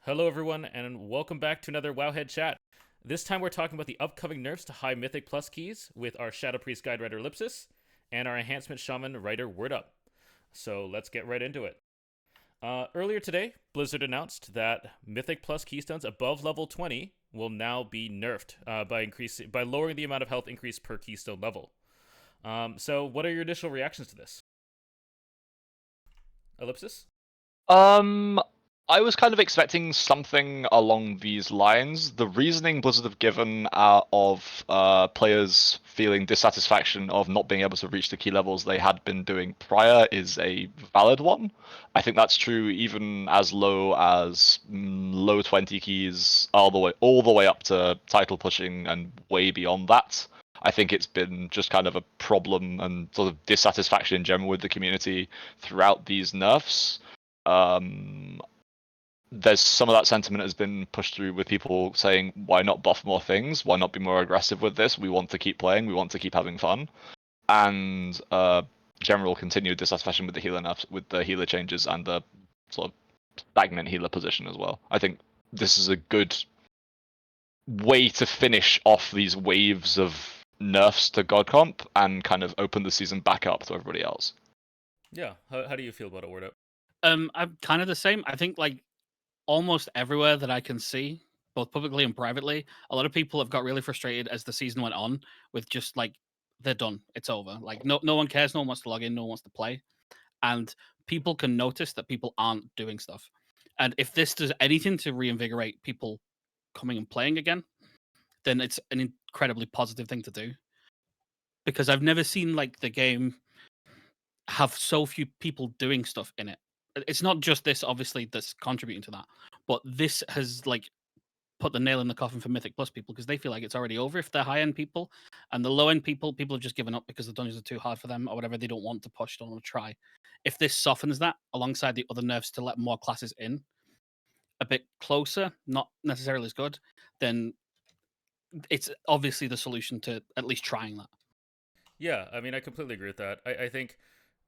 Hello, everyone, and welcome back to another Wowhead Chat. This time we're talking about the upcoming nerfs to high Mythic Plus keys with our Shadow Priest Guide Writer Ellipsis and our Enhancement Shaman Writer Wordup. So let's get right into it. Earlier today, Blizzard announced that Mythic Plus keystones above level 20 will now be nerfed by lowering the amount of health increase per keystone level. So what are your initial reactions to this? Ellipsis? Um, I was kind of expecting something along these lines. The reasoning Blizzard have given of players feeling dissatisfaction of not being able to reach the key levels they had been doing prior is a valid one. I think that's true even as low as low 20 keys all the way up to title pushing and way beyond that. I think it's been just kind of a problem and sort of dissatisfaction in general with the community throughout these nerfs. um, there's some of that sentiment has been pushed through with people saying, why not buff more things? Why not be more aggressive with this? We want to keep playing. We want to keep having fun. And general continued dissatisfaction with the healer nerfs, with the healer changes and the sort of stagnant healer position as well. I think this is a good way to finish off these waves of nerfs to God Comp and kind of open the season back up to everybody else. Yeah, how do you feel about it, Wordup? I'm kind of the same. I think like almost everywhere that I can see, both publicly and privately, a lot of people have got really frustrated as the season went on with just like they're done. It's over. Like no one cares, no one wants to log in, no one wants to play. And people can notice that people aren't doing stuff. And if this does anything to reinvigorate people coming and playing again, then it's an incredibly positive thing to do. Because I've never seen like the game have so few people doing stuff in it. It's not just this, obviously, that's contributing to that, but this has like put the nail in the coffin for Mythic Plus people because they feel like it's already over if they're high end people, and the low end people have just given up because the dungeons are too hard for them or whatever. They don't want to push, don't want to try. If this softens that alongside the other nerfs to let more classes in a bit closer, not necessarily as good, then it's obviously the solution to at least trying that. Yeah, I mean, I completely agree with that. I think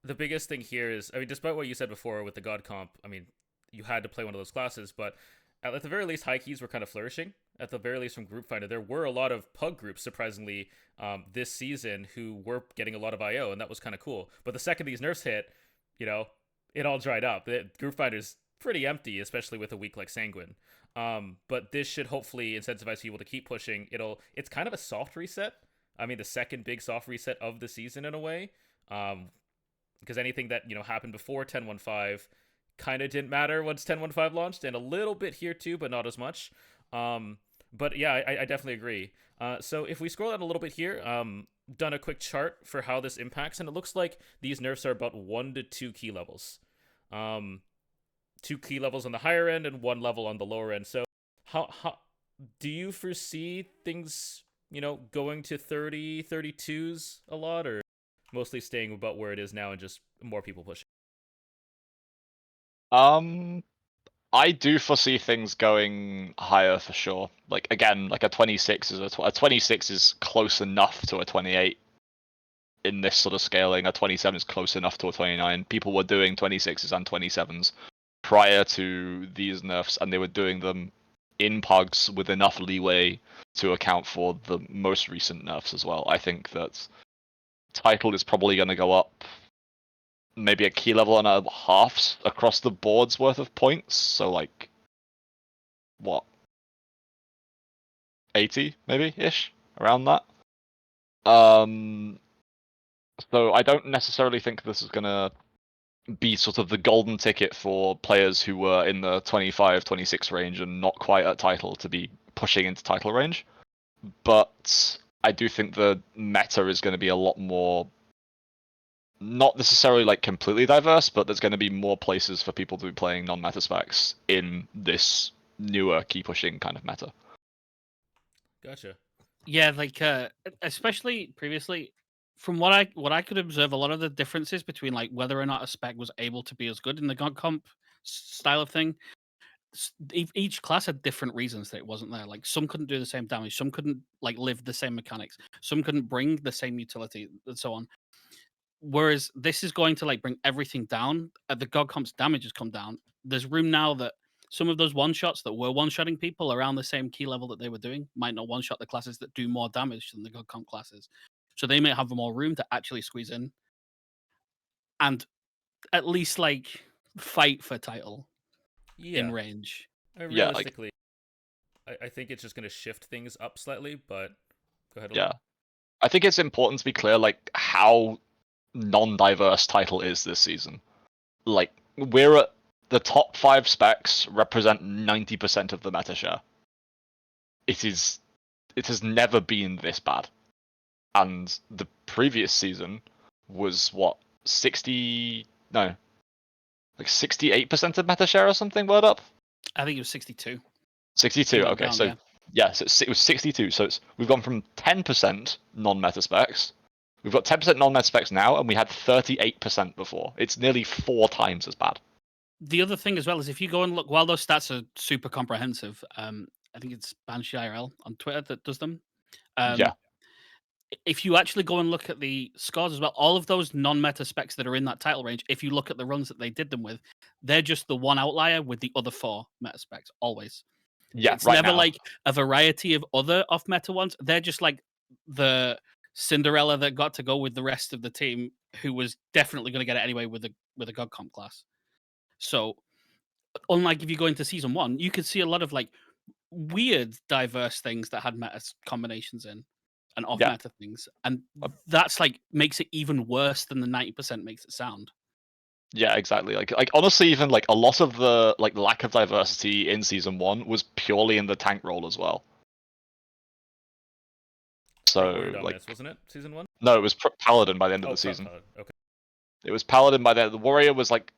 the biggest thing here is, I mean, despite what you said before with the God comp, I mean, you had to play one of those classes, but at the very least, high keys were kind of flourishing. At the very least, from Group Finder, there were a lot of pug groups, surprisingly, this season who were getting a lot of IO, and that was kind of cool. But the second these nerfs hit, you know, it all dried up. The Group Finder's pretty empty, especially with a week like Sanguine. But this should hopefully incentivize people to keep pushing. It's kind of a soft reset. I mean, the second big soft reset of the season in a way. Because anything that happened before 10.15 kind of didn't matter once 10.15 launched, and a little bit here too, but not as much. But yeah, I definitely agree. So if we scroll down a little bit here, done a quick chart for how this impacts, and it looks like these nerfs are about 1 to 2 key levels. 2 key levels on the higher end and 1 level on the lower end. So how do you foresee things going to 30 32s a lot, or mostly staying about where it is now and just more people pushing? Um, I do foresee things going higher for sure. Like again, like a 26 is a 26 is close enough to a 28 in this sort of scaling. A 27 is close enough to a 29. People were doing 26s and 27s prior to these nerfs, and they were doing them in pugs with enough leeway to account for the most recent nerfs as well. I think that title is probably going to go up maybe a key level and a half across the board's worth of points. So like, what, 80 maybe ish around that. So I don't necessarily think this is gonna be sort of the golden ticket for players who were in the 25, 26 range and not quite at title to be pushing into title range. But I do think the meta is going to be a lot more, not necessarily like completely diverse, but there's going to be more places for people to be playing non-meta specs in this newer key pushing kind of meta. Gotcha. Yeah, like especially previously, from what I could observe, a lot of the differences between like whether or not a spec was able to be as good in the God comp style of thing, each class had different reasons that it wasn't there. Like some couldn't do the same damage, some couldn't like live the same mechanics, some couldn't bring the same utility, and so on. Whereas this is going to like bring everything down. The God comp's damage has come down. There's room now that some of those one-shots that were one-shotting people around the same key level that they were doing might not one-shot the classes that do more damage than the God comp classes. So they may have more room to actually squeeze in and at least like fight for title in Yeah. range. Yeah, like Realistically, I think it's just going to shift things up slightly, but go ahead. yeah. I think it's important to be clear, like, how non-diverse title is this season. Like, we're at the top 5 specs represent 90% of the meta share. It has never been this bad. And the previous season was what, 68% of meta share or something, word up? I think it was 62. 62, went okay, down, so yeah. yeah, so it was 62, so we've gone from 10% non-meta specs, we've got 10% non-meta specs now, and we had 38% before. It's nearly 4 times as bad. The other thing as well is if you go and look, while those stats are super comprehensive, I think it's Banshee IRL on Twitter that does them. Yeah. If you actually go and look at the scores as well, all of those non-meta specs that are in that title range, if you look at the runs that they did them with, they're just the one outlier with the other 4 meta specs, always. Yeah, It's right never now. like a variety of other off-meta ones. They're just like the Cinderella that got to go with the rest of the team, who was definitely going to get it anyway with a God comp class. So, unlike if you go into season 1, you could see a lot of like weird, diverse things that had meta combinations in and off-meta things, and that's like makes it even worse than the 90% makes it sound. Yeah, exactly. Like honestly, even like a lot of the like lack of diversity in season 1 was purely in the tank role as well. So Warrior like, Dominance, wasn't it? Season 1? no, it was Paladin by the end of Oh, the season. Paladin. Okay. It was Paladin by the Warrior was like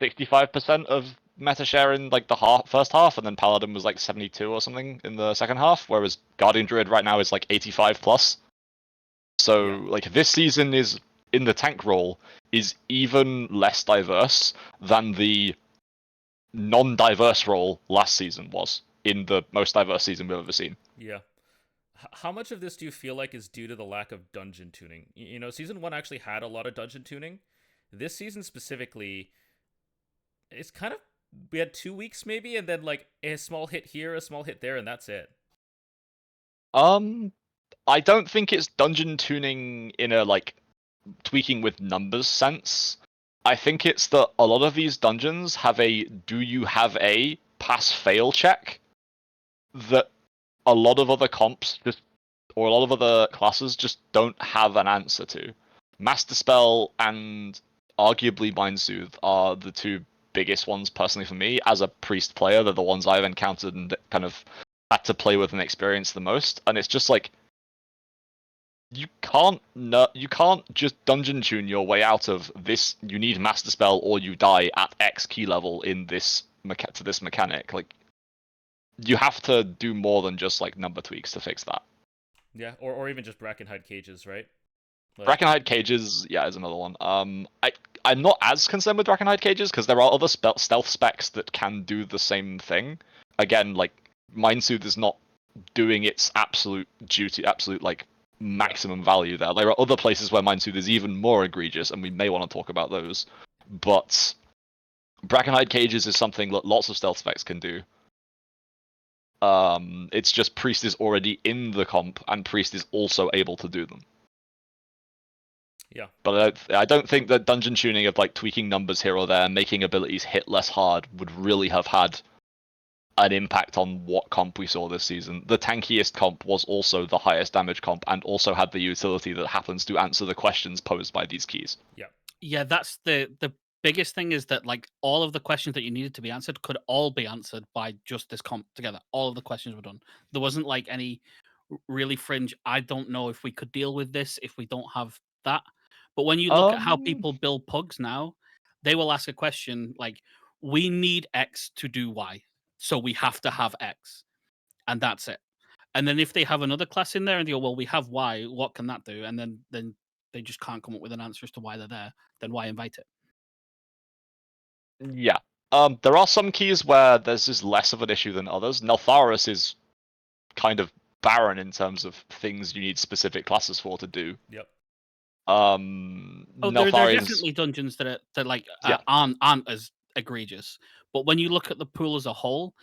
65% of meta share in like the first half, and then Paladin was like 72 or something in the second half, whereas Guardian Druid right now is like 85 plus. So Yeah. like this season is in the tank role is even less diverse than the non-diverse role last season was in the most diverse season we've ever seen. Yeah. How much of this do you feel like is due to the lack of dungeon tuning? You know, season 1 actually had a lot of dungeon tuning. This season specifically, it's kind of, we had 2 weeks maybe, and then like a small hit here, a small hit there, and that's it. I don't think it's dungeon tuning in a like tweaking with numbers sense. I think it's that a lot of these dungeons have a do you have a pass fail check that a lot of other comps just or a lot of other classes just don't have an answer to. Master Spell and arguably Mind Soothe are the 2 biggest ones personally for me as a priest player. They're the ones I've encountered and kind of had to play with and experience the most. And it's just like you can't just dungeon tune your way out of this. You need Master Spell or you die at X key level in this to this mechanic. Like you have to do more than just like number tweaks to fix that. Yeah, or even just Brackenhide cages, right? Like, Brackenhide cages, yeah, is another one. I'm not as concerned with Brackenhide cages because there are other stealth specs that can do the same thing. Again, like Mind Soothe is not doing its absolute duty, absolute like maximum value there. There are other places where Mind Soothe is even more egregious, and we may want to talk about those. But Brackenhide cages is something that lots of stealth specs can do. It's just Priest is already in the comp, and Priest is also able to do them. Yeah. But I don't think that dungeon tuning of like tweaking numbers here or there, making abilities hit less hard, would really have had an impact on what comp we saw this season. The tankiest comp was also the highest damage comp, and also had the utility that happens to answer the questions posed by these keys. Yeah, that's the biggest thing is that like all of the questions that you needed to be answered could all be answered by just this comp together. All of the questions were done. There wasn't like any really fringe. I don't know if we could deal with this if we don't have that. But when you look at how people build pugs now, they will ask a question like, "We need X to do Y, so we have to have X," and that's it. And then if they have another class in there and they go, "Well, we have Y, what can that do?" And then they just can't come up with an answer as to why they're there, then why invite it? Yeah. There are some keys where there's just less of an issue than others. Neltharis is kind of barren in terms of things you need specific classes for to do. Yep. Oh, there are definitely dungeons that are, that like Yeah. aren't as egregious. But when you look at the pool as a whole,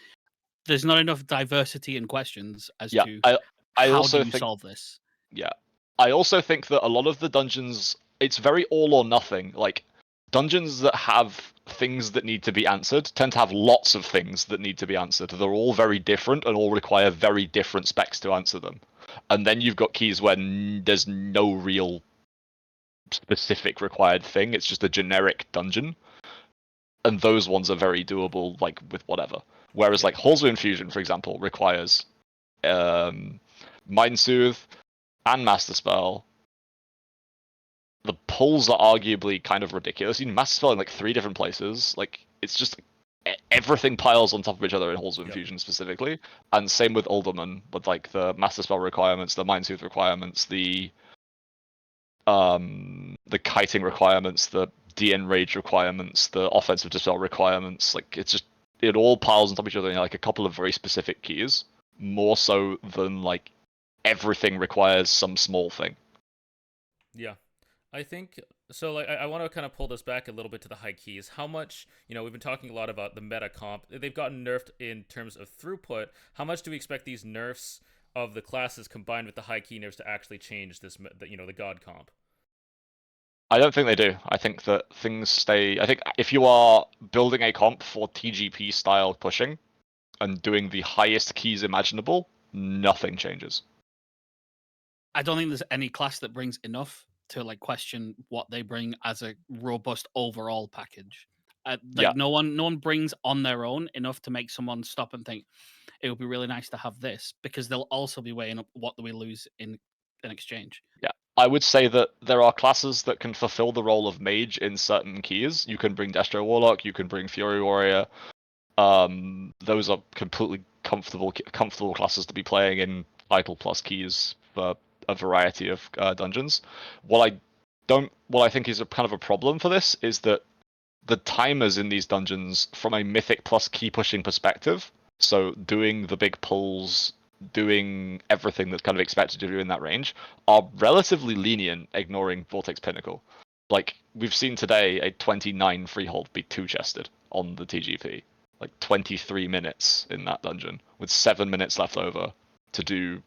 there's not enough diversity in questions as Yeah, to I how do also you think solve this. yeah. I also think that a lot of the dungeons, it's very all or nothing. Like, dungeons that have things that need to be answered tend to have lots of things that need to be answered. They're all very different and all require very different specs to answer them. And then you've got keys where there's no real specific required thing. It's just a generic dungeon. And those ones are very doable, like, with whatever. Whereas, like, Halls of Infusion, for example, requires Mind Soothe and Master Spell. The pulls are arguably kind of ridiculous. You can Master Spell in like 3 different places. Like, it's just everything piles on top of each other in Halls of Infusion specifically. And same with Alderman, with like the Master Spell requirements, the Mind Soothe requirements, the kiting requirements, the de-enrage requirements, the offensive dispel requirements. Like, it's just, it all piles on top of each other in like a couple of very specific keys, more so than like everything requires some small thing. Yeah. I think so. Like, I want to kind of pull this back a little bit to the high keys. How much, we've been talking a lot about the meta comp. They've gotten nerfed in terms of throughput. How much do we expect these nerfs of the classes combined with the high key nerfs to actually change this, the god comp? I don't think they do. I think that things stay. I think if you are building a comp for TGP style pushing and doing the highest keys imaginable, nothing changes. I don't think there's any class that brings enough to like question what they bring as a robust overall package. Yeah. No one brings on their own enough to make someone stop and think it would be really nice to have this, because they'll also be weighing up what do we lose in exchange. Yeah. I would say that there are classes that can fulfill the role of mage in certain keys. You can bring Destro Warlock, you can bring Fury Warrior. Those are completely comfortable classes to be playing in Idle plus keys for a variety of dungeons. What I think is a kind of a problem for this is that the timers in these dungeons, from a Mythic plus key pushing perspective, so doing the big pulls, doing everything that's kind of expected to do in that range, are relatively lenient, ignoring Vortex Pinnacle. Like, we've seen today a 29 freehold be 2-chested on the TGP. Like, 23 minutes in that dungeon, with 7 minutes left over to do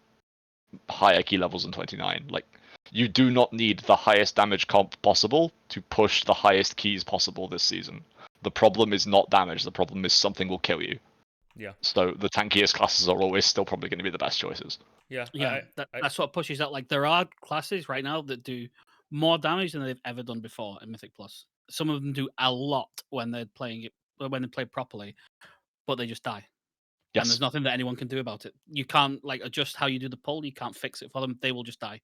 higher key levels than 29. Like, you do not need the highest damage comp possible to push the highest keys possible this season. The problem is not damage, the problem is something will kill you. Yeah. So the tankiest classes are always still probably going to be the best choices. Yeah. That's what pushes out. Like, there are classes right now that do more damage than they've ever done before in Mythic Plus. Some of them do a lot when they're playing it, when they play properly, but they just die. Yes. And there's nothing that anyone can do about it. You can't like adjust how you do the pull. You can't fix it for them. They will just die,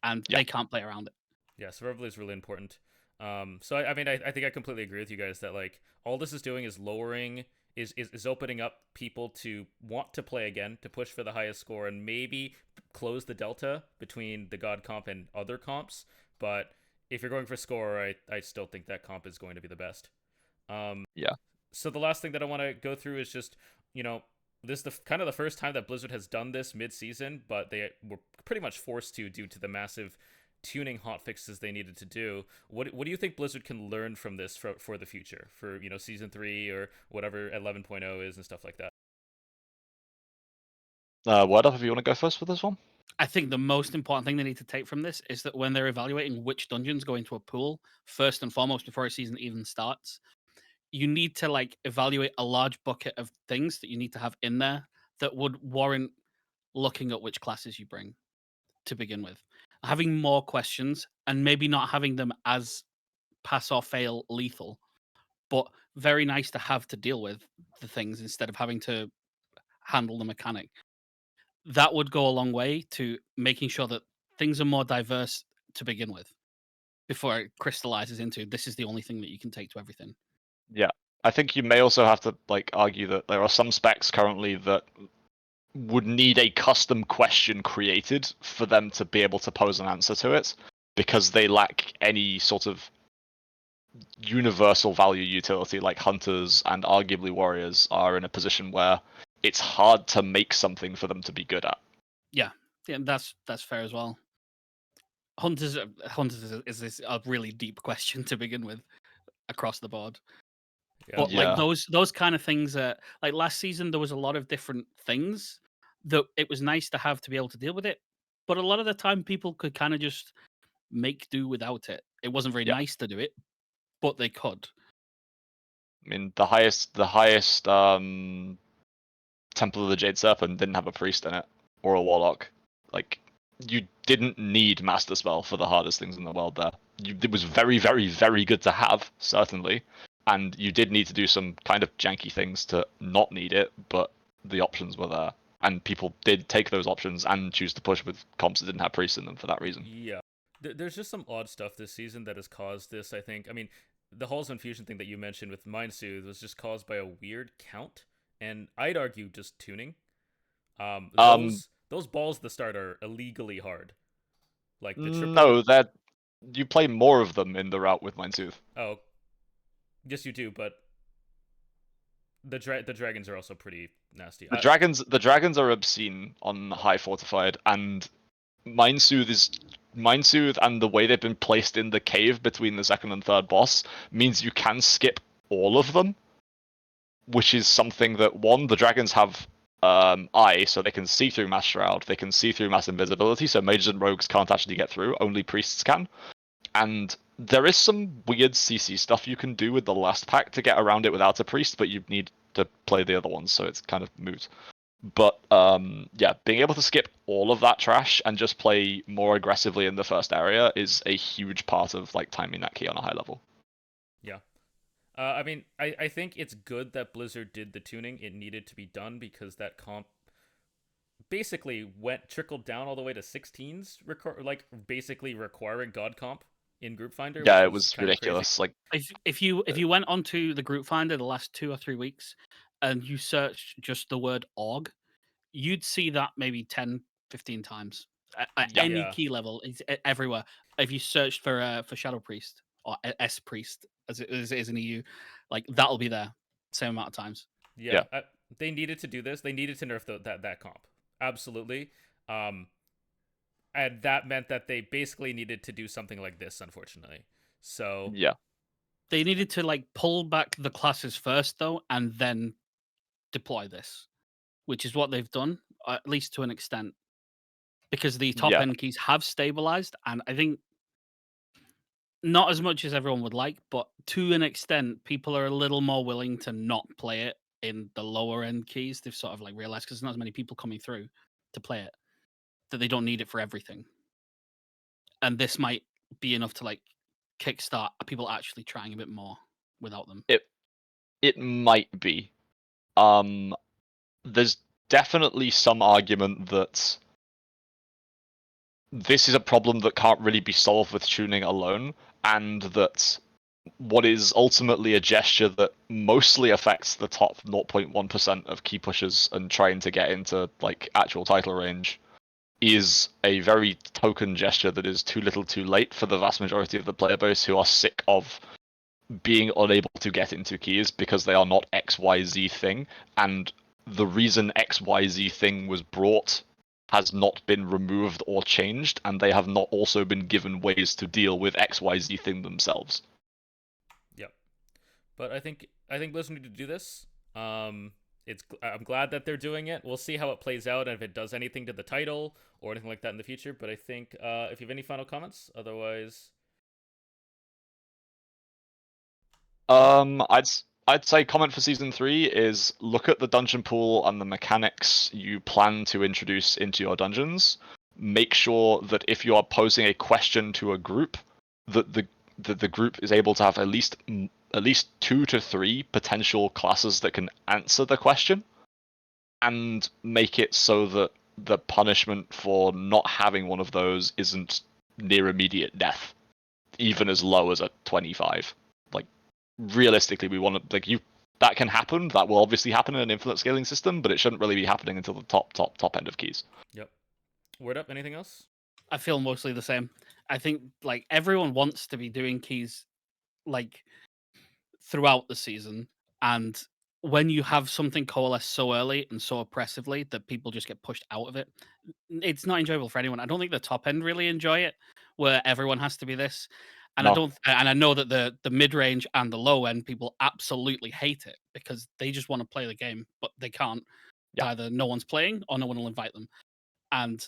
and they can't play around it. Yeah, survival is really important. So I mean, I think I completely agree with you guys that like all this is doing is lowering, is opening up people to want to play again, to push for the highest score, and maybe close the delta between the god comp and other comps. But if you're going for score, I still think that comp is going to be the best. Yeah. So the last thing that I want to go through is just, this is kind of the first time that Blizzard has done this mid-season, but they were pretty much forced to due to the massive tuning hotfixes they needed to do. What do you think Blizzard can learn from this for the future, for season 3 or whatever 11.0 is and stuff like that? Wordup, if you want to go first for this one. I think the most important thing they need to take from this is that when they're evaluating which dungeons go into a pool, first and foremost, before a season even starts, you need to like evaluate a large bucket of things that you need to have in there that would warrant looking at which classes you bring to begin with. Having more questions and maybe not having them as pass or fail lethal, but very nice to have to deal with the things instead of having to handle the mechanic. That would go a long way to making sure that things are more diverse to begin with before it crystallizes into this is the only thing that you can take to everything. Yeah. I think you may also have to like argue that there are some specs currently that would need a custom question created for them to be able to pose an answer to it, because they lack any sort of universal value utility. Like hunters and arguably warriors are in a position where it's hard to make something for them to be good at. Yeah, that's fair as well. Hunters is a really deep question to begin with across the board. Yeah. But Yeah. like those kind of things, like last season, there was a lot of different things that it was nice to have to be able to deal with it. But a lot of the time, people could kind of just make do without it. It wasn't very Yeah. nice to do it, but they could. I mean, the highest Temple of the Jade Serpent didn't have a priest in it or a warlock. Like, you didn't need Master Spell for the hardest things in the world there. It was very, very, very good to have, certainly. And you did need to do some kind of janky things to not need it, but the options were there. And people did take those options and choose to push with comps that didn't have priests in them for that reason. Yeah. There's just some odd stuff this season that has caused this, I think. I mean, the Halls of Infusion thing that you mentioned with Mind Soothe was just caused by a weird count, and I'd argue just tuning. Those balls at the start are illegally hard. Like the triple. No, that you play more of them in the route with Mindsoothe. Oh, yes, you do, but the dragons are also pretty nasty. The dragons are obscene on high fortified, and Mindsoothe and the way they've been placed in the cave between the second and third boss means you can skip all of them, which is something that the dragons have eye, so they can see through Mass Shroud, they can see through Mass Invisibility, so mages and rogues can't actually get through, only priests can. And there is some weird CC stuff you can do with the last pack to get around it without a priest, but you need to play the other ones, so it's kind of moot. But yeah, being able to skip all of that trash and just play more aggressively in the first area is a huge part of like timing that key on a high level. Yeah. I mean, I think it's good that Blizzard did the tuning. It needed to be done because that comp basically trickled down all the way to 16s, like basically requiring God comp in Group Finder. Yeah, which it was kind of crazy. ridiculous. Like If you went onto the Group Finder the last 2 or 3 weeks and you searched just the word org, you'd see that maybe 10, 15 times at Yeah. any Yeah. key level. It's everywhere. If you searched for Shadow Priest or S Priest as it is in EU, like that'll be there same amount of times. Yeah, they needed to do this. They needed to nerf that comp. Absolutely. And that meant that they basically needed to do something like this, unfortunately. So yeah, They needed to like pull back the classes first though, and then deploy this, which is what they've done, at least to an extent, because the top yeah, end keys have stabilized, and I think not as much as everyone would like, but to an extent, people are a little more willing to not play it in the lower end keys. They've sort of like realized because there's not as many people coming through to play it that they don't need it for everything, and this might be enough to like kickstart people actually trying a bit more without them. it might be. There's definitely some argument that this is a problem that can't really be solved with tuning alone, and that what is ultimately a gesture that mostly affects the top 0.1% of key pushers and trying to get into like actual title range is a very token gesture that is too little too late for the vast majority of the player base who are sick of being unable to get into keys because they are not XYZ thing, and the reason XYZ thing was brought has not been removed or changed, and they have not also been given ways to deal with XYZ thing themselves. Yep. But I think Blizzard need to do this. I'm glad that they're doing it. We'll see how it plays out and if it does anything to the title or anything like that in the future. But I think if you have any final comments, otherwise. I'd say comment for season 3 is look at the dungeon pool and the mechanics you plan to introduce into your dungeons. Make sure that if you are posing a question to a group, that the group is able to have at least 2 to 3 potential classes that can answer the question, and make it so that the punishment for not having one of those isn't near immediate death, even as low as a 25. Like, realistically, we want to that can happen. That will obviously happen in an infinite scaling system, but it shouldn't really be happening until the top end of keys. Yep. Word up. Anything else? I feel mostly the same. I think like everyone wants to be doing keys like throughout the season, and when you have something coalesce so early and so oppressively that people just get pushed out of it, it's not enjoyable for anyone. I don't think the top end really enjoy it, where everyone has to be this. And I know that the mid range and the low end people absolutely hate it because they just want to play the game, but they can't. Yeah. Either no one's playing or no one will invite them, and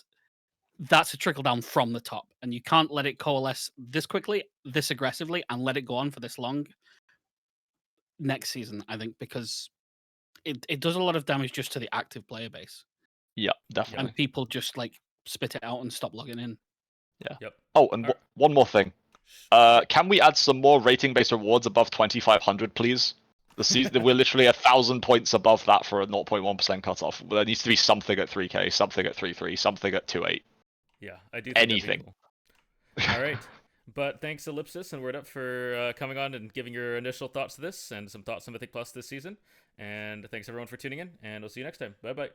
that's a trickle down from the top. And you can't let it coalesce this quickly, this aggressively, and let it go on for this long next season. I think because it does a lot of damage just to the active player base, Yeah, definitely. and people just like spit it out and stop logging in. Yeah. Yep. Oh, and one more thing. Can we add some more rating-based rewards above 2,500, please? The season we're literally 1,000 points above that for a 0.1% cutoff. There needs to be something at 3K, something at 3.3, something at 2.8. Yeah, I do think Anything. that'd be cool. All right. But thanks, Ellipsis and Wordup, for coming on and giving your initial thoughts to this and some thoughts on Mythic Plus this season. And thanks, everyone, for tuning in. And we'll see you next time. Bye-bye.